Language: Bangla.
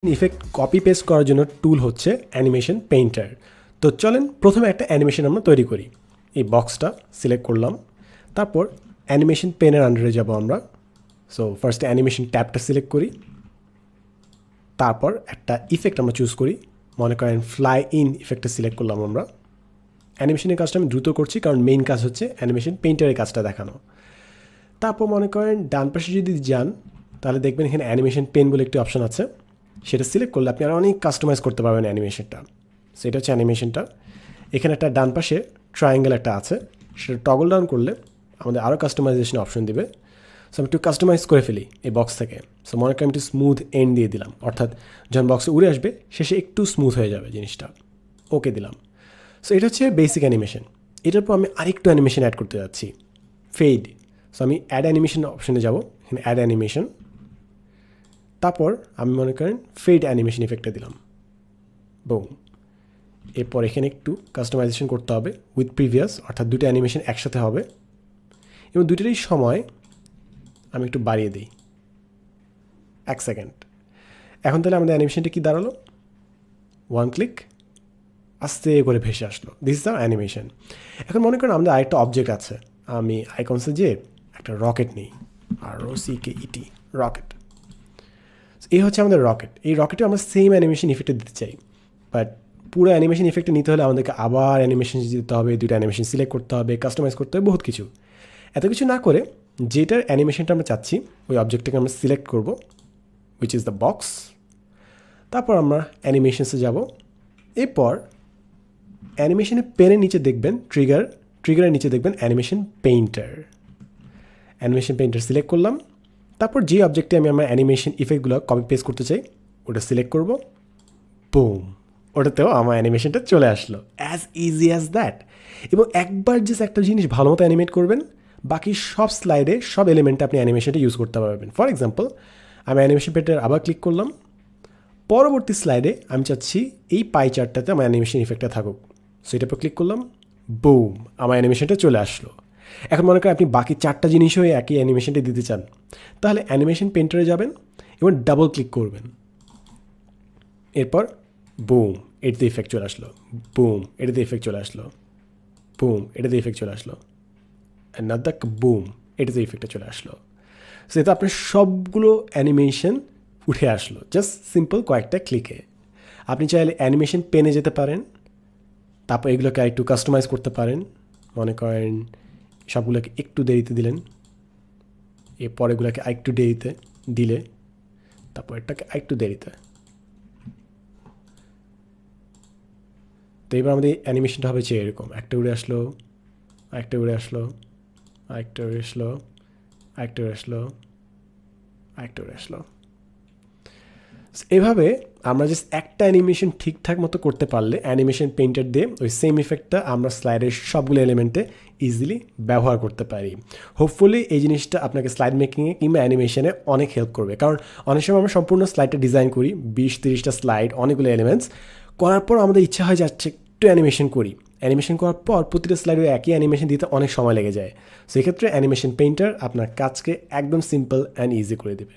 ইফেক্ট কপি পেস্ট করার জন্য টুল হচ্ছে অ্যানিমেশন পেইন্টার। তো চলেন প্রথমে একটা অ্যানিমেশন আমরা তৈরি করি। এই বক্সটা সিলেক্ট করলাম, তারপর অ্যানিমেশন পেনের আন্ডারে যাব আমরা। সো ফার্স্টে অ্যানিমেশন ট্যাবটা সিলেক্ট করি, তারপর একটা ইফেক্ট আমরা চুজ করি। মনে করেন ফ্লাই ইন ইফেক্টটা সিলেক্ট করলাম আমরা। অ্যানিমেশনের কাজটা আমি দ্রুত করছি কারণ মেইন কাজ হচ্ছে অ্যানিমেশন পেইন্টারের কাজটা দেখানো। তারপর মনে করেন ডান পাশে যদি যান তাহলে দেখবেন এখানে অ্যানিমেশন পেন বলে একটি অপশন আছে, সেটা সিলেক্ট করলে আপনি আরও অনেক কাস্টমাইজ করতে পারবেন অ্যানিমেশনটা। সেটা হচ্ছে অ্যানিমেশনটা। এখানে একটা ডান পাশে ট্রায়াঙ্গেল একটা আছে, সেটা টগল ডাউন করলে আমাদের আরও কাস্টমাইজেশন অপশন দিবে। সো আমি একটু কাস্টমাইজ করে ফেলি এই বক্স থেকে। সো মনে করি আমি একটু স্মুথ এন্ড দিয়ে দিলাম, অর্থাৎ যখন বক্সে উড়ে আসবে শেষে একটু স্মুথ হয়ে যাবে জিনিসটা। ওকে দিলাম। সো এটা হচ্ছে বেসিক অ্যানিমেশন। এটার পর আমি আরেকটু অ্যানিমেশন অ্যাড করতে যাচ্ছি, ফেড। সো আমি অ্যাড অ্যানিমেশন অপশনে যাব, এখানে অ্যাড অ্যানিমেশন, তারপর আমি মনে করেন ফেড অ্যানিমেশন ইফেক্টটা দিলাম, বুম। এরপর এখানে একটু কাস্টমাইজেশন করতে হবে উইথ প্রিভিয়াস, অর্থাৎ দুটো অ্যানিমেশন একসাথে হবে এবং দুটোরই সময় আমি একটু বাড়িয়ে দিই 1 সেকেন্ড। এখন তাহলে আমাদের অ্যানিমেশনটা কি দাঁড়ালো, ওয়ান ক্লিক আস্তে করে ভেসে আসলো। This is our animation. এখন মনে করেন আমাদের আরেকটা অবজেক্ট আছে, আমি আইকনসে যে একটা রকেট নিই, ROCKET, রকেট। এই হচ্ছে আমাদের রকেট। এই রকেটে আমরা সেম অ্যানিমেশন ইফেক্টে দিতে চাই, বাট পুরো অ্যানিমেশন ইফেক্টে নিতে হলে আমাদেরকে আবার অ্যানিমেশন দিতে হবে, দুটো অ্যানিমেশন সিলেক্ট করতে হবে, কাস্টমাইজ করতে হবে, বহুত কিছু। এত কিছু না করে যেটার অ্যানিমেশনটা আমরা চাচ্ছি ওই অবজেক্টটাকে আমরা সিলেক্ট করব, উইচ ইজ দ্য বক্স। তারপর আমরা অ্যানিমেশনসে যাব। এরপর অ্যানিমেশনের পেনের নিচে দেখবেন ট্রিগারের নিচে দেখবেন animation painter. Animation painter select করলাম, তারপর যে অবজেক্টে আমি আমার অ্যানিমেশন ইফেক্টগুলো কপি পেস্ট করতে চাই ওটা সিলেক্ট করব, বুম, ওটাতেও আমার অ্যানিমেশনটা চলে আসলো। As easy as that. এবং একবার জাস্ট একটা জিনিস ভালো মতো অ্যানিমেট করবেন, বাকি সব স্লাইডে সব এলিমেন্টে আপনি অ্যানিমেশনটা ইউজ করতে পারবেন। ফর এক্সাম্পল আমি অ্যানিমেশন পেটার আবার ক্লিক করলাম, পরবর্তী স্লাইডে আমি চাচ্ছি এই পাই চার্টটাতে আমার অ্যানিমেশন ইফেক্টটা থাকুক। সো এটার উপর ক্লিক করলাম, বুম, আমার অ্যানিমেশনটা চলে আসলো। এখন মনে করেন আপনি বাকি 4টা জিনিসও একই অ্যানিমেশনটা দিতে চান, তাহলে অ্যানিমেশন পেন্টারে যাবেন এবং ডাবল ক্লিক করবেন। এরপর বুম, এটাতে ইফেক্ট চলে আসলো, বুম, এটাতে ইফেক্ট চলে আসলো, বুম, এটাতে ইফেক্ট চলে আসলো, অ্যানাদার বুম, এটাতে ইফেক্টটা চলে আসলো। সো এতে আপনার সবগুলো অ্যানিমেশন উঠে আসলো জাস্ট সিম্পল কয়েকটা ক্লিকে। আপনি চাইলে অ্যানিমেশন পেনে যেতে পারেন, তারপর এগুলোকে একটু কাস্টমাইজ করতে পারেন। মনে করেন সবগুলোকে একটু দেরিতে দিলেন, এরপর এগুলোকে আরেকটু দেরিতে দিলে, তারপর এটাকে আরেকটু দেরিতে। তো এবার আমাদের অ্যানিমেশনটা হবে যে এরকম, একটা উড়ে আসলো, আরেকটা উড়ে আসলো, আরেকটা উড়ে আসলো, আরেকটা উড়ে আসলো, আরেকটা উড়ে আসলো। এভাবে আমরা জাস্ট একটা অ্যানিমেশন ঠিকঠাক মতো করতে পারলে অ্যানিমেশন পেইন্টার দিয়ে ওই সেম ইফেক্টটা আমরা স্লাইডের সবগুলো এলিমেন্টে ইজিলি ব্যবহার করতে পারি। হোপফুলি এই জিনিসটা আপনাকে স্লাইড মেকিংয়ে কিংবা অ্যানিমেশনে অনেক হেল্প করবে, কারণ অনেক সময় আমরা সম্পূর্ণ স্লাইডটা ডিজাইন করি, 20-30টা স্লাইড, অনেকগুলো এলিমেন্টস করার পর আমাদের ইচ্ছা হয় যাচ্ছে একটু অ্যানিমেশন করি। অ্যানিমেশন করার পর প্রতিটা স্লাইডে একই অ্যানিমেশন দিতে অনেক সময় লেগে যায়। সেক্ষেত্রে অ্যানিমেশন পেইন্টার আপনার কাজকে একদম সিম্পল অ্যান্ড ইজি করে দেবে।